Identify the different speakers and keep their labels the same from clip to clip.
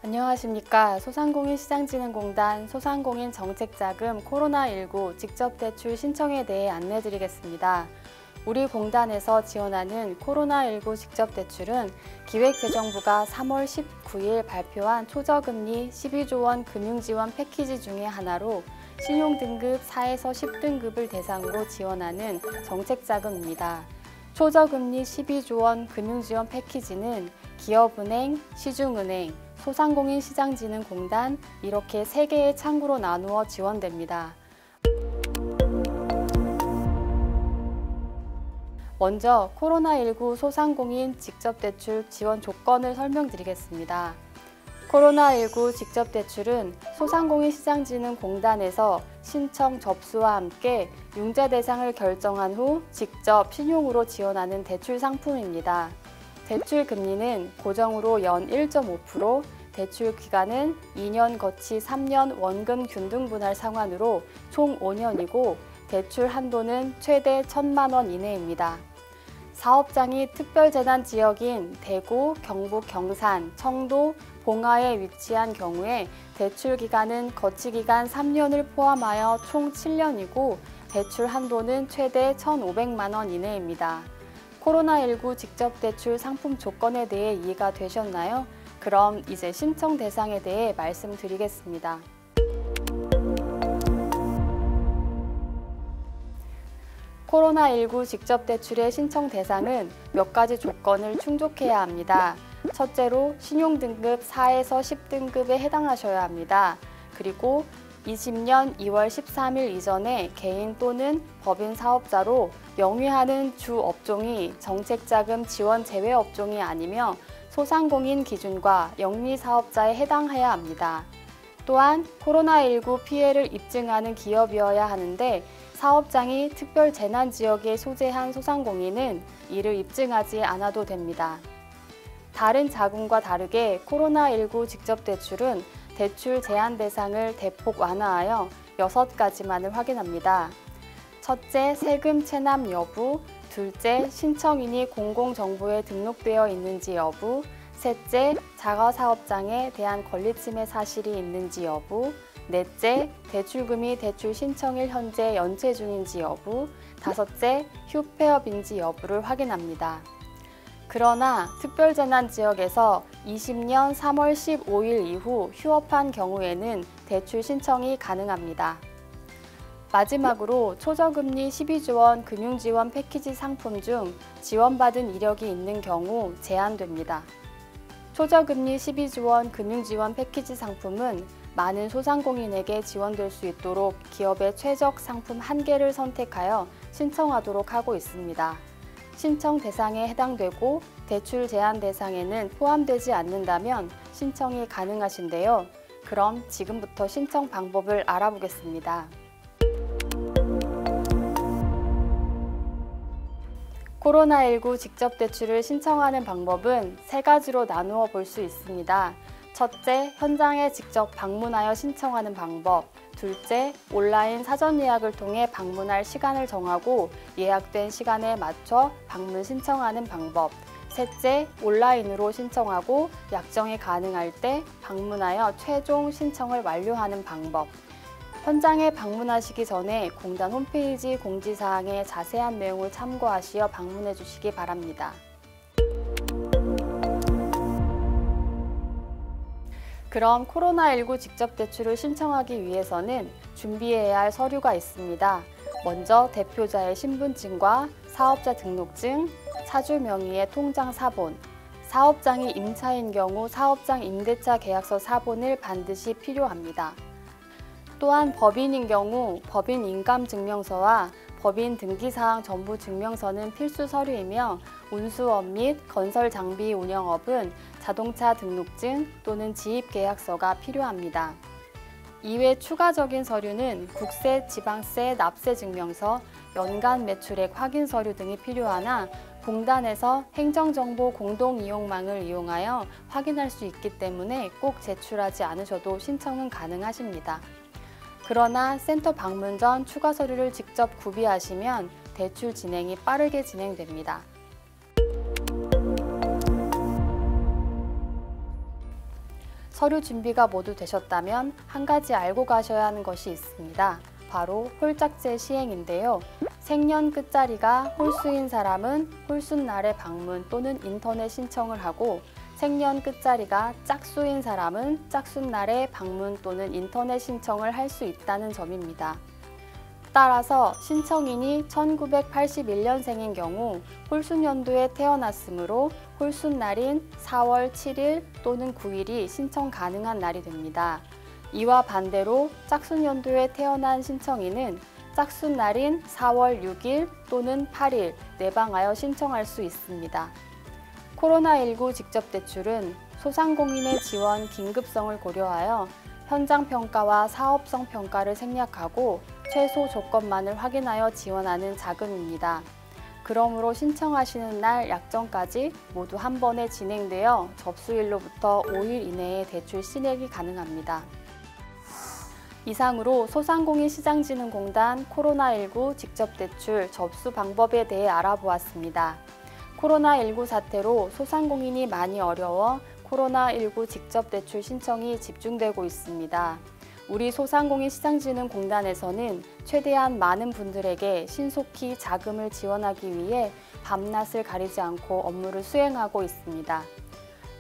Speaker 1: 안녕하십니까. 소상공인시장진흥공단 소상공인정책자금 코로나19 직접대출 신청에 대해 안내드리겠습니다. 우리 공단에서 지원하는 코로나19 직접대출은 기획재정부가 3월 19일 발표한 초저금리 12조 원 금융지원 패키지 중의 하나로 신용등급 4에서 10등급을 대상으로 지원하는 정책자금입니다. 초저금리 12조 원 금융지원 패키지는 기업은행, 시중은행, 소상공인시장진흥공단 이렇게 3개의 창구로 나누어 지원됩니다. 먼저 코로나19 소상공인 직접대출 지원 조건을 설명드리겠습니다. 코로나19 직접대출은 소상공인시장진흥공단에서 신청 접수와 함께 융자 대상을 결정한 후 직접 신용으로 지원하는 대출 상품입니다. 대출 금리는 고정으로 연 1.5%, 대출 기간은 2년 거치 3년 원금 균등 분할 상환으로 총 5년이고 대출 한도는 최대 1,000만 원 이내입니다. 사업장이 특별재난 지역인 대구, 경북 경산, 청도, 봉화에 위치한 경우에 대출 기간은 거치 기간 3년을 포함하여 총 7년이고 대출 한도는 최대 1,500만 원 이내입니다. 코로나19 직접대출 상품 조건에 대해 이해가 되셨나요? 그럼 이제 신청 대상에 대해 말씀드리겠습니다. 코로나19 직접대출의 신청 대상은 몇 가지 조건을 충족해야 합니다. 첫째로 신용등급 4에서 10등급에 해당하셔야 합니다. 그리고 20년 2월 13일 이전에 개인 또는 법인 사업자로 영위하는 주 업종이 정책자금 지원 제외 업종이 아니며 소상공인 기준과 영리사업자에 해당해야 합니다. 또한 코로나19 피해를 입증하는 기업이어야 하는데 사업장이 특별재난지역에 소재한 소상공인은 이를 입증하지 않아도 됩니다. 다른 자금과 다르게 코로나19 직접대출은 대출 제한 대상을 대폭 완화하여 6가지만을 확인합니다. 첫째, 세금 체납 여부. 둘째, 신청인이 공공정보에 등록되어 있는지 여부. 셋째, 자가사업장에 대한 권리침해 사실이 있는지 여부. 넷째, 대출금이 대출 신청일 현재 연체 중인지 여부. 다섯째, 휴폐업인지 여부를 확인합니다. 그러나 특별재난지역에서 20년 3월 15일 이후 휴업한 경우에는 대출 신청이 가능합니다. 마지막으로 초저금리 12조 원 금융지원 패키지 상품 중 지원받은 이력이 있는 경우 제한됩니다. 초저금리 12조 원 금융지원 패키지 상품은 많은 소상공인에게 지원될 수 있도록 기업의 최적 상품 1개를 선택하여 신청하도록 하고 있습니다. 신청 대상에 해당되고 대출 제한 대상에는 포함되지 않는다면 신청이 가능하신데요. 그럼 지금부터 신청 방법을 알아보겠습니다. 코로나19 직접대출을 신청하는 방법은 3가지로 나누어 볼 수 있습니다. 첫째, 현장에 직접 방문하여 신청하는 방법. 둘째, 온라인 사전 예약을 통해 방문할 시간을 정하고 예약된 시간에 맞춰 방문 신청하는 방법. 셋째, 온라인으로 신청하고 약정이 가능할 때 방문하여 최종 신청을 완료하는 방법. 현장에 방문하시기 전에 공단 홈페이지 공지사항에 자세한 내용을 참고하시어 방문해 주시기 바랍니다. 그럼 코로나19 직접대출을 신청하기 위해서는 준비해야 할 서류가 있습니다. 먼저 대표자의 신분증과 사업자 등록증, 사주 명의의 통장 사본, 사업장이 임차인 경우 사업장 임대차 계약서 사본을 반드시 필요합니다. 또한 법인인 경우 법인 인감증명서와 법인 등기사항 전부 증명서는 필수 서류이며 운수업 및 건설장비 운영업은 자동차 등록증 또는 지입계약서가 필요합니다. 이외 추가적인 서류는 국세, 지방세, 납세 증명서, 연간 매출액 확인 서류 등이 필요하나 공단에서 행정정보 공동이용망을 이용하여 확인할 수 있기 때문에 꼭 제출하지 않으셔도 신청은 가능하십니다. 그러나 센터 방문 전 추가 서류를 직접 구비하시면 대출 진행이 빠르게 진행됩니다. 서류 준비가 모두 되셨다면 한 가지 알고 가셔야 하는 것이 있습니다. 바로 홀짝제 시행인데요. 생년 끝자리가 홀수인 사람은 홀수날에 방문 또는 인터넷 신청을 하고 생년 끝자리가 짝수인 사람은 짝수날에 방문 또는 인터넷 신청을 할 수 있다는 점입니다. 따라서 신청인이 1981년생인 경우 홀수년도에 태어났으므로 홀수날인 4월 7일 또는 9일이 신청 가능한 날이 됩니다. 이와 반대로 짝수년도에 태어난 신청인은 짝수날인 4월 6일 또는 8일 내방하여 신청할 수 있습니다. 코로나19 직접대출은 소상공인의 지원 긴급성을 고려하여 현장평가와 사업성 평가를 생략하고 최소 조건만을 확인하여 지원하는 자금입니다. 그러므로 신청하시는 날 약정까지 모두 한 번에 진행되어 접수일로부터 5일 이내에 대출 신액이 가능합니다. 이상으로 소상공인시장진흥공단 코로나19 직접대출 접수 방법에 대해 알아보았습니다. 코로나19 사태로 소상공인이 많이 어려워 코로나19 직접대출 신청이 집중되고 있습니다. 우리 소상공인시장진흥공단에서는 최대한 많은 분들에게 신속히 자금을 지원하기 위해 밤낮을 가리지 않고 업무를 수행하고 있습니다.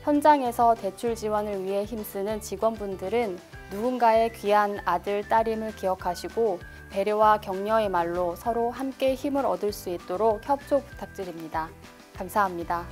Speaker 1: 현장에서 대출 지원을 위해 힘쓰는 직원분들은 누군가의 귀한 아들, 따님을 기억하시고 배려와 격려의 말로 서로 함께 힘을 얻을 수 있도록 협조 부탁드립니다. 감사합니다.